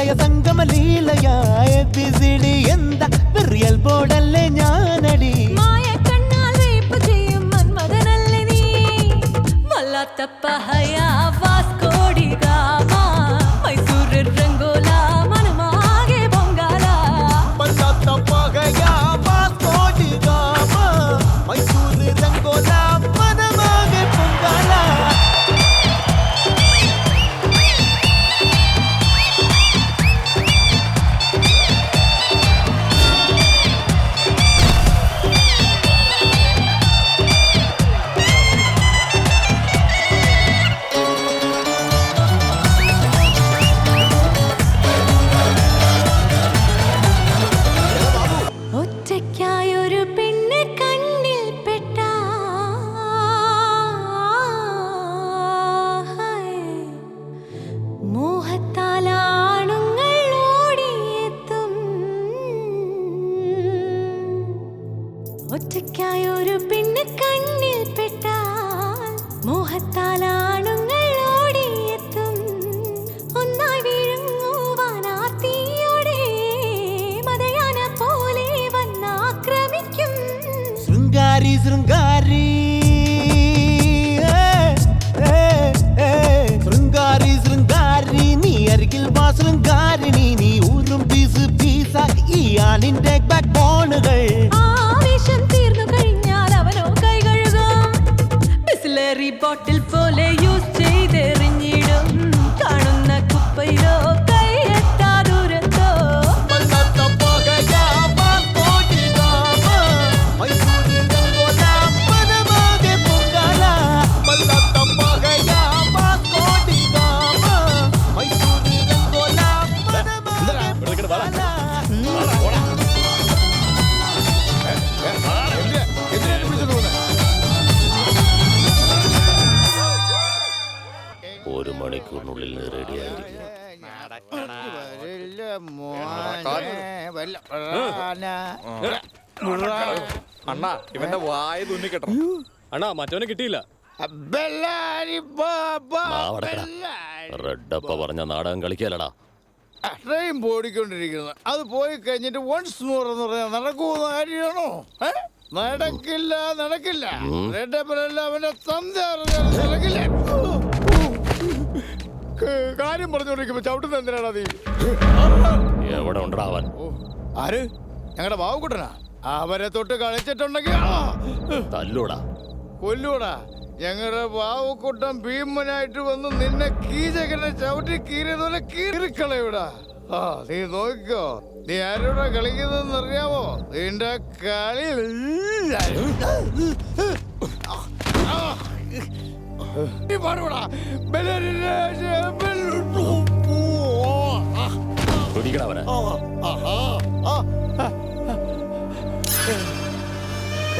പ്രണയ സംഗമ ലീലയായ ബിസിഡി എന്താ റിയൽ ബോർഡല്ലേ ഞാനടി മായ കണ്ണാൽ റേപ്പ് ചെയ്യും മന്മഥനല്ലേ നീ വല്ലാത്ത പഹയാ വാസ്കോഡി ഗാമ മൈസൂർ രംഗോല മനമാകെ ബംഗാല വല്ലാത്ത പഹയാ വാസ്കോഡി ഗാമ മൈസൂർ രംഗോല മനമാകെ ബംഗാല ഒറ്റയ്ക്കായൊരു പെണ്ണ് കണ്ണിൽ പെട്ടാ മോഹത്താലാണുങ്ങൾ ഓടിയെത്തും ഒറ്റയ്ക്കായൊരു പെണ്ണ് കണ്ണിൽ പെട്ടാൽ മോഹത്താലാണുങ്ങൾ ഓടിയെത്തും ഒന്നായി വീഴുങ്ങുവാൻ ആർത്തിയോടെ മതയാന പോലെ വന്നാക്രമിക്കും ശൃംഗാരി ശൃംഗാരി ശൃംഗാരി ശൃംഗാരി നീ അരികിൽ വാ ശൃംഗാരിണി നീ ഊരും പീസ് പീസാക്കി ഈ ആണിന്റെ ബാക്ക് ബോണുകൾ ആവേശം തീർന്നു കഴിഞ്ഞാൽ അവനോ കൈ കഴുകും ബിസ്ലറി ബോട്ടിൽ പോലെ യൂസ് ചെയ്തെറിഞ്ഞിടും കാണുന്ന കുപ്പയിലോ കൈ എത്താ ദൂരത്തോ ഒരു മണിക്കൂറിനുള്ളിൽ റെഡിയായിരിക്കും. അണ്ണാ ഇവന്റെ വായ തുന്നിക്കെട്ടോ. അണ്ണാ മറ്റവനെ കിട്ടിയില്ല. റെഡപ്പ പറഞ്ഞ നാടകം കളിക്കാലടാ. ട്രെയിൻ പോടിക്കൊണ്ടിരിക്കുന്നത് അത് പോയി കഴിഞ്ഞിട്ട് വൺസ് മോർ എന്ന് പറഞ്ഞാൽ നടക്കുന്ന കാര്യമാണോ? നടക്കില്ല നടക്കില്ല. റെഡപ്പനല്ല അവന്റെ തന്ത നടക്കില്ല. കാര്യം പറഞ്ഞോണ്ടിരിക്കുമ്പോ ചവിട്ടുന്ന എന്തിനാടാ നീ? എവിടെ ഉണ്ടടാ അവൻ? ആര്? ഞങ്ങളുടെ ബാബുക്കുട്ടനാ. അവരെ തൊട്ട് കളിച്ചിട്ടുണ്ടെങ്കിൽ തല്ലൂടാ കൊല്ലൂടാ. ഞങ്ങളുടെ ബാബുക്കുട്ടൻ ഭീമനായിട്ട് വന്ന് നിന്നെ കീചകനെ ചവിട്ടി കീറിയതുപോലെ കീറിക്കളയൂടാ. ആ നീ നോക്കിക്കോ. നീ ആരോടാ കളിക്കുന്നതെന്ന് അറിയാമോ? നിന്റെ കളി പിടിക്കണവനെ.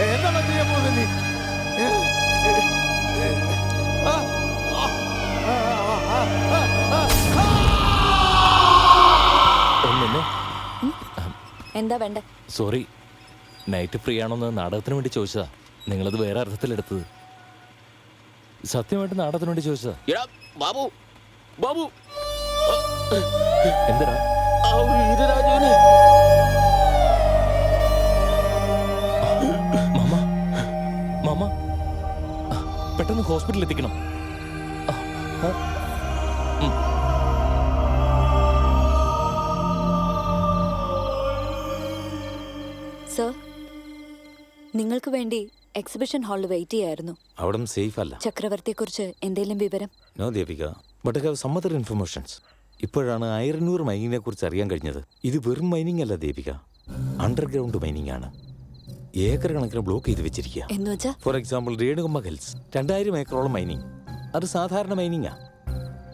എന്താണ് ചെയ്യാൻ പോകുന്നത് നീ? എന്താ വേണ്ട? സോറി, നൈറ്റ് ഫ്രീ ആണോന്ന് നാടകത്തിന് വേണ്ടി ചോദിച്ചതാ. നിങ്ങളത് വേറെ അർത്ഥത്തിലെടുത്തത്. സത്യമായിട്ട് നാടകത്തിന് വേണ്ടി ചോദിച്ചതാ. ബാബു ബാബു എന്തിനാ? മാമ മാമ പെട്ടെന്ന് ഹോസ്പിറ്റലിൽ എത്തിക്കണം. സർ, നിങ്ങൾക്ക് വേണ്ടി എക്സിബിഷൻ ഹാളിൽ വെയിറ്റ് ചെയ്യായിരുന്നു. അവിടെ സേഫ് അല്ല. ചക്രവർത്തിയെക്കുറിച്ച് എന്തെങ്കിലും വിവരം? No Devika, but I have some other informations. ഇപ്പോഴാണ് 1,500 മൈനിങ്ങിനെ കുറിച്ച് അറിയാൻ കഴിഞ്ഞത്. ഇത് വെറും മൈനിങ് അല്ല ദേവിക, അണ്ടർഗ്രൗണ്ട് മൈനിങ് ആണ്. ഏക്കർ കണക്കിന് ബ്ലോക്ക് ചെയ്ത് വെച്ചിരിക്കുക. ഫോർ എക്സാമ്പിൾ രേണുകമ്മ ഹിൽസ് 2000 ഏക്കറോളം മൈനിങ്. അത് സാധാരണ മൈനിങ്ങാ.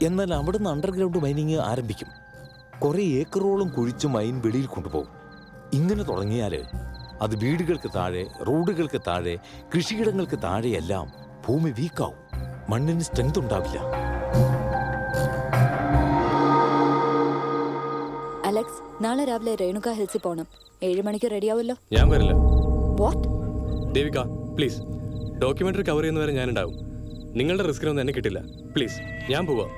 എന്നാൽ അവിടുന്ന് അണ്ടർഗ്രൗണ്ട് മൈനിങ് ആരംഭിക്കും. കുറെ ഏക്കറോളം കുഴിച്ച് മൈൻ വെളിയിൽ കൊണ്ടുപോകും. ഇങ്ങനെ തുടങ്ങിയാൽ അത് വീടുകൾക്ക് താഴെ, റോഡുകൾക്ക് താഴെ, കൃഷിയിടങ്ങൾക്ക് താഴെയെല്ലാം ഭൂമി വീക്കാവും. മണ്ണിന് സ്ട്രെങ്ത് ഉണ്ടാവില്ല. അലക്സ്, നാളെ രാവിലെ രേണുക ഹിൽസിൽ പോണം. 7 മണിക്ക് റെഡിയാവുമല്ലോ? ഞാൻ വരില്ല. What? Devika please, documentary cover ചെയ്യുന്നവരെ ഞാനുണ്ടാവും. നിങ്ങളുടെ റിസ്കിനൊന്നും എന്നെ കിട്ടില്ല. പ്ലീസ്, ഞാൻ പോവാം.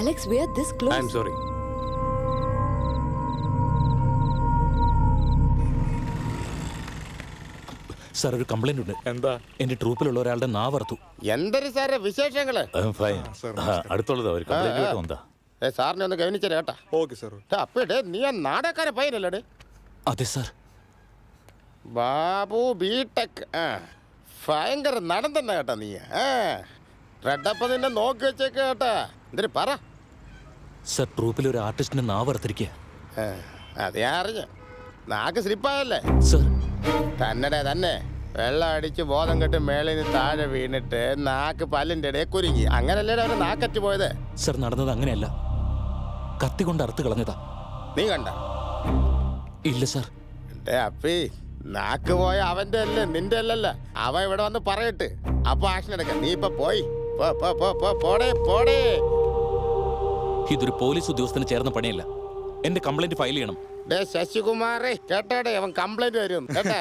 Alex, we are this close. I am sorry. Sir ഒരു കംപ്ലൈന്റ് ഉണ്ട്. എന്താ? എന്റെ ട്രൂപ്പിലുള്ള ഒരാളുടെ നാവർത്തു. എന്തൊരു സാറേ വിശേഷങ്ങള്? അടുത്തുള്ളത് അവർ കംപ്ലൈന്റ് കേട്ടോ. എന്താ സാറിനെ ഒന്ന് ഗവനിച്ചേ കേട്ടാ. Okay sir. അപ്പേ നീ ആ നാടകക്കാരെ പയ്യനല്ലേ? അതെ സാർ. ബാബു ബിടെക് ഭയങ്കര നടൻ തന്നെ കേട്ടാ നീ. റെഡപ്പ നിന്നെ നോക്കി വെച്ചേക്ക് കേട്ടാ. എന്തൊരു പറ സാർ, ട്രൂപ്പിൽ ഒരു ആർട്ടിസ്റ്റിന്റെ നാവർത്തിരിക്കുക. അത് ഞാൻ അറിഞ്ഞു. നാക്ക് സ്ലിപ്പായല്ലേ സാർ? തന്നെ വെള്ളം അടിച്ച് ബോധം കെട്ട് മേളിൽ നിന്ന് താഴെ വീണിട്ട് നാക്ക് പല്ലിൻ്റെ ഇടയിൽ കുരുങ്ങി. അങ്ങനല്ലേ അവന് നാക്കറ്റ് പോയത്? സാർ, നടന്നത് അങ്ങനെയല്ല. കത്തി കൊണ്ട് അറുത്ത് കളഞ്ഞതാ. നീ കണ്ട? ഇല്ല സാർ. അപ്പി നാക്ക് പോയ അവന്റെ അല്ലേ, നിന്റെ അല്ലല്ല. അവൻ ഇവിടെ വന്ന് പറയട്ട്, അപ്പൊ ആക്ഷൻ എടുക്കാം. നീ ഇപ്പൊ പോയി പോടേ പോടേ. ഇതൊരു പോലീസ് ഉദ്യോഗസ്ഥന് ചേർന്ന പണിയല്ല. എന്റെ കംപ്ലൈന്റ് ഫയൽ ചെയ്യണം. ശശികുമാറേ കേട്ടോടെ, അവൻ കംപ്ലൈന്റ് വരും കേട്ടാ.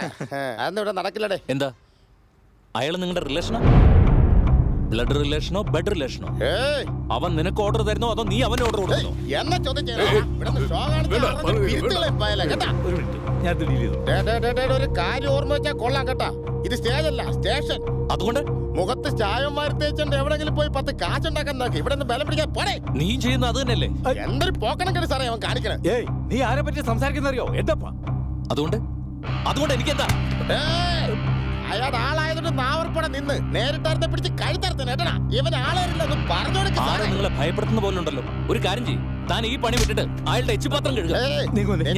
അതൊന്നും ഇവിടെ നടക്കില്ലടേ. എന്താ? അയാൾ നിങ്ങളുടെ റിലേഷനോ? Blood റിലേഷനോ bed റിലേഷനോ? അവൻ നിനക്ക് ഓർഡർ തരുന്നോ അതോ നീ അവന് ഓർഡർ കൊടുക്കുന്നോ? എന്നെ ചോദ്യം ഒരു കാര്യം ഓർമ്മ വെച്ചാ കൊള്ളാം കേട്ടാ. ഇത് സ്റ്റേജ് അല്ല, സ്റ്റേഷൻ. അതുകൊണ്ട് മുഖത്ത് ചായം മാറിത്തേച്ചുണ്ട് എവിടെങ്കിലും പോയി 10 കാശുണ്ടാക്കാൻ നോക്കി. ഇവിടെ നിന്ന് ബലം പിടിക്കാൻ പോടേ. നീ ചെയ്യുന്ന അത് തന്നെയല്ലേ? എന്തൊരു പോക്കണം കേട്ട് സാറേ അവൻ കാണിക്കണേ. നീ ആരെ പറ്റി സംസാരിക്കുന്നറിയോ? എന്താ അതുകൊണ്ട് എനിക്കെന്താ? അയാളുടെ ആളായതുകൊണ്ട് നാവർപ്പടം നിന്ന് നേരിട്ടാർത്തെ പിടിച്ച് കഴുത്തറുത്തന്നെ കേട്ടണ. ഇവന് ആളാരില്ല ഒന്ന് പറഞ്ഞു കൊടുക്ക. നിങ്ങളെ ഭയപ്പെടുത്തുന്ന പോലെ ഉണ്ടല്ലോ. ഒരു കാര്യം ചെയ്യും, താൻ ഈ പണി വിട്ടിട്ട് അയാളുടെ എച്ചുപാത്രം കഴുകുക.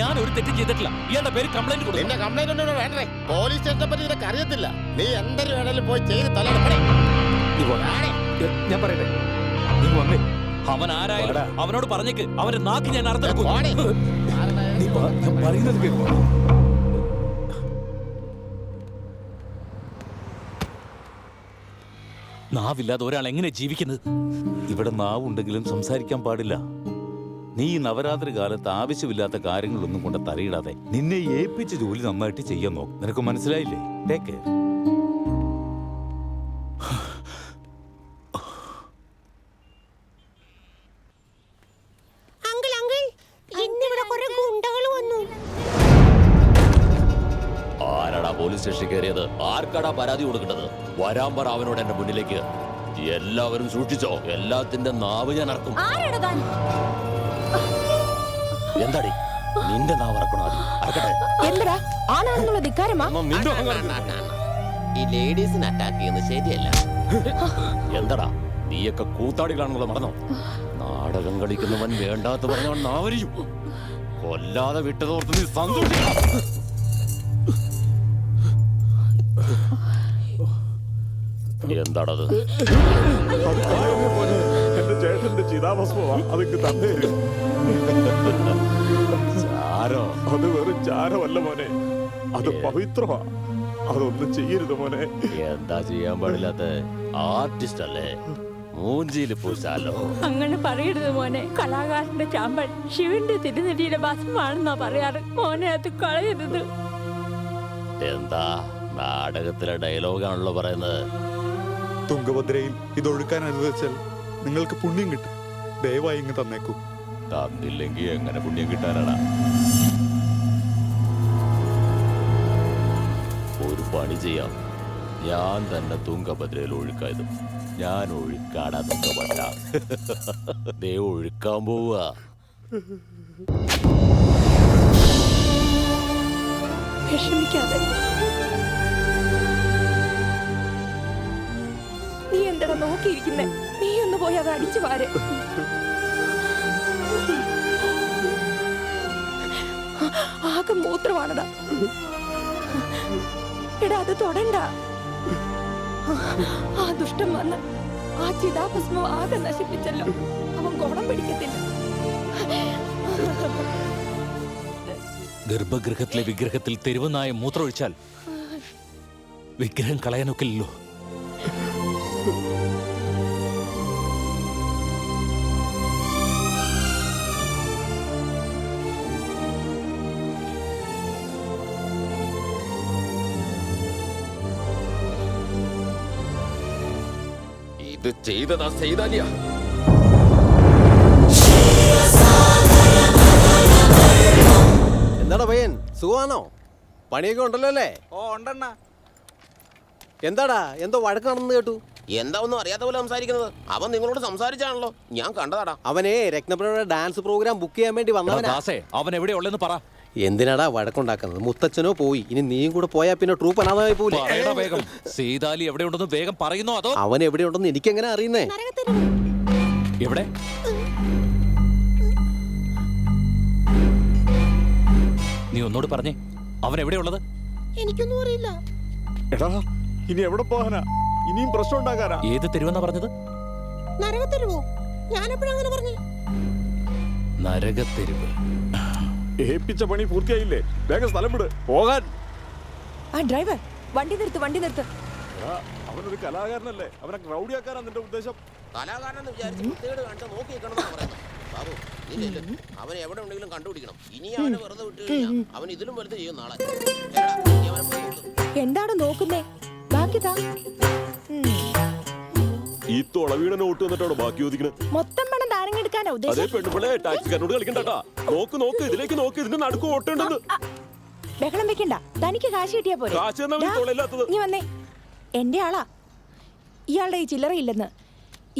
ഞാൻ ഒരു തെറ്റും ചെയ്തിട്ടില്ല. ഇയാളുടെ പേര് കംപ്ലൈന്റ് കൊടുക്കും. നിന്റെ കംപ്ലൈന്റ് ഒന്നും വേണ്ടേ? പോലീസ് സ്റ്റേഷനെ പറ്റി നിനക്ക് അറിയത്തില്ല. നീ എന്തൊരു വേണേലും പോയി ചെയ്ത് തലയിടപ്പണേ. ഞാൻ പറയട്ടെ, അവൻ ആരായാലും അവനോട് പറഞ്ഞേക്ക് അവന്റെ നാക്ക് ഞാൻ അർത്ഥം പറയുന്നത് കേൾക്കും. നാവില്ലാതെ ഒരാൾ എങ്ങനെ ജീവിക്കുന്നത്? ഇവിടെ നാവുണ്ടെങ്കിലും സംസാരിക്കാൻ പാടില്ല. നീ ഈ നവരാത്രി കാലത്ത് ആവശ്യമില്ലാത്ത കാര്യങ്ങളൊന്നും കൊണ്ട് തലയിടാതെ നിന്നെ ഏൽപ്പിച്ച ജോലി നന്നായിട്ട് ചെയ്യാൻ നോക്കും. നിനക്ക് മനസ്സിലായില്ലേ? Take care. ആരാടാ പോലീസ് സ്റ്റേഷനിൽ കയറിയത്? ആർക്കാടാ പരാതി കൊടുക്കേണ്ടത്? വരാൻ പറ അവനോട് എന്റെ മുന്നിലേക്ക്. എല്ലാവരും സൂക്ഷിച്ചോ, എല്ലാത്തിന്റെ നാവ് ഞാൻ അറക്കും. എന്താടി നിന്റെ നാവ് അറക്കണോ? എന്തടാ ആണാണെന്നുള്ള ധിക്കാരമാ? ഈ ലേഡീസിനെ അറ്റാക്ക് ചെയ്യുന്നത് ശരിയല്ല. എന്താടാ നീയൊക്കെ കൂത്താടികളാണെന്നുള്ള മറന്നോ? നാടകം കളിക്കുന്നവൻ വേണ്ടാത്ത പറഞ്ഞവൻ നാവരിയും കൊല്ലാതെ വിട്ടതോർത്ത് നീ സന്തോഷിക്കണം. എന്താണത്? എന്റെ ചേട്ടന്റെ ചിതാഭസ്മമാ. അതൊക്കെ തന്നെ ചാരോ? അത് വെറും ചാരമല്ല മോനെ, അത് പവിത്രമാ. അതൊന്നും ചെയ്യരുത് മോനെ. എന്താ ചെയ്യാൻ പാടില്ലാത്ത? ആർട്ടിസ്റ്റ് അല്ലേ, മൂഞ്ചിയിൽ പൂശാലോ. അങ്ങനെ പറയരുത് മോനെ. കലാകാരന്റെ ചാമ്പൽ ശിവന്റെ തിരുനെടിയുടെ ഭസ്മാണെന്നാ പറയാറ്. മോനെ അത് കളയരുത്. എന്താ നാടകത്തിലെ ഡയലോഗാണല്ലോ പറയുന്നത്. തുങ്കഭദ്രയിൽ ഇതൊഴുക്കാൻ അനുവദിച്ചാൽ നിങ്ങൾക്ക് പുണ്യം കിട്ടും. ദയവായി ഇങ്ങ് തന്നേക്കൂ. തന്നില്ലെങ്കിൽ എങ്ങനെ പുണ്യം കിട്ടാനാണ്? ഒരു പണി ചെയ്യാം, ഞാൻ തന്നെ തുങ്കഭദ്രയിൽ ഒഴുക്കായത്. ഞാൻ ഒഴുക്കാടാ തുങ്കഭദ്ര. ദേ ഒഴുക്കാൻ പോവുക. വിഷമിക്കാതെ. നീ എന്താ നോക്കിയിരിക്കുന്നേ? നീ ഒന്ന് പോയി അത് അടിച്ചു പാര്. ആകെ മൂത്രമാണടാ. എടാ അത് തൊടണ്ട. ആ ദുഷ്ടം വന്ന് ആ ചിതാഭസ്മം ആകെ നശിപ്പിച്ചല്ലോ. അവൻ ഗുണം പിടിക്കത്തില്ല. ഗർഭഗൃഹത്തിലെ വിഗ്രഹത്തിൽ തെരുവനായ മൂത്രമൊഴിച്ചാൽ വിഗ്രഹം കളയാനൊക്കില്ലല്ലോ. ഇത് ചെയ്തതാ ചെയ്താലിയാ. എന്താടാ പയ്യൻ, സുഖമാണോ? പണിയൊക്കെ ഉണ്ടല്ലോ അല്ലേ? ഓ ഉണ്ടെണ്ണ. എന്താടാ എന്തോ വഴക്കാണെന്ന് കേട്ടു. എന്താ ഒന്നും അറിയാത്ത പോലെ സംസാരിക്കുന്നത്? അവൻ നിങ്ങളോട് സംസാരിച്ചാണല്ലോ, ഞാൻ കണ്ടതാടാ. അവനെ രത്നപ്രഭയുടെ ഡാൻസ് പ്രോഗ്രാം ബുക്ക് ചെയ്യാൻ വേണ്ടി വന്നവനാ. അവൻ എവിടെയുള്ളെന്ന് പറ. എന്തിനാടാ വഴക്കുണ്ടാക്കുന്നത്? മുത്തച്ഛനോ പോയി, ഇനി നീയും കൂടെ പോയാ പിന്നെ ട്രൂപ്പ് അനാഥമായി പോലെ. വേഗം സീതാലി എവിടെയുണ്ടെന്ന് വേഗം പറയുന്നോ അതോ? അവൻ എവിടെയുണ്ടെന്ന് എനിക്കെങ്ങനെ അറിയുന്നേ? എവിടെ? നീ ഒന്നോട് പറഞ്ഞേ, അവൻ എവിടെയുള്ളത്? എനിക്കൊന്നും അറിയില്ല. എടാ ഇനി എവിടെ പോകാനാ? ഇനിയും പ്രശ്നം ഉണ്ടാകാനാ? ഏത് തെരുവെന്നാ പറഞ്ഞത്? നരകത്തെരുവോ? ഞാനെപ്പോഴങ്ങനെ പറഞ്ഞു? നരകത്തെരുവ്. ഏൽപ്പിച്ച പണി പൂർത്തിയായില്ലേ? വേഗം സ്ഥലം വിട്, പോകാൻ. ആ ഡ്രൈവർ, വണ്ടി നിർത്ത്. എടാ, അവനൊരു കലാകാരനല്ലേ, അവനെ ക്രൗഡിയാക്കാനാ നിന്റെ ഉദ്ദേശം? കലാകാരനെന്ന് വിചാരിച്ച് വൃത്തികേട് കണ്ട് നോക്കി നിൽക്കണമെന്നാണ് പറയുന്നത്. ബാബു, നീ ചെല്ല്. അവൻ എവിടെ ഉണ്ടെങ്കിലും കണ്ടുപിടിക്കണം. ഇനി അവനെ വെറുതെ വിട്ടു കഴിഞ്ഞാൽ അവൻ ഇതിലും വലുത് ചെയ്യും നാളെ. ചെല്ലടാ, നീ അവനെ പോയി വിട്ടു. എന്താണ് നോക്കുന്നേ? ബാക്കി താ. ഈ തുളവീടെ നോട്ട് വന്നിട്ടാണോ ബാക്കി ചോദിക്കണത്? മൊത്തം പണം താരങ്ങെടുക്കാനാ അതേ ഉദ്ദേശം? പെണ്ണുപിള്ളേ, ടാക്സിക്കാരനോട് കളിക്കണ്ടാ. നോക്ക് ഇതിലേക്ക് നോക്ക്, ഇതിന്റെ നടുക്ക് ഓട്ടുണ്ടെന്ന്. ബഹളം വെക്കണ്ട, തനിക്ക് കാശ് കിട്ടിയാ പോരെ. കാശ് തന്നാ മതി, ദാ, തൊളയില്ലാത്തത്. നീ വന്നേ. എന്റെ ആളാ. ഇയാളുടെ ഈ ചില്ലറയില്ലെന്ന്.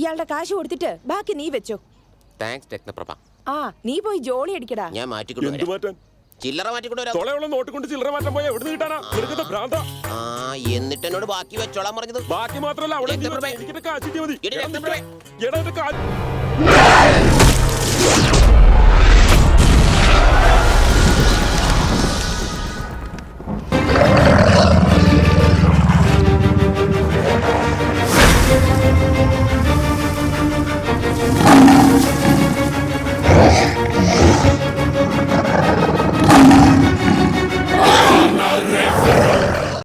ഇയാളുടെ കാശ് കൊടുത്തിട്ട് ബാക്കി നീ വെച്ചോ. താങ്ക്സ് രത്നപ്രഭ. ആ, നീ പോയി ജോളി അടിക്കടാ. ഞാൻ എന്ത് മാറ്റിക്കൊണ്ടു മാറ്റാൻ? ചില്ലറ മാറ്റിക്കൊണ്ടു വരാം. തൊളയുള്ള നോട്ട് കൊണ്ട് ചില്ലറ മാറ്റാൻ പോയാ എവിടെ കിട്ടാനാ? നിനക്കത്തെ ഭ്രാന്ത. ആ, എന്നിട്ട് എന്നോട് ബാക്കി വെച്ചോളാൻ പറഞ്ഞത്. ബാക്കി മാത്രല്ല, അവിടെ രത്നപ്രഭേ. എനിക്കിട്ട് കാശ് കിട്ടിയാ മതി. എടി രത്നപ്രഭേ. എടാ, എന്റെ കാശ്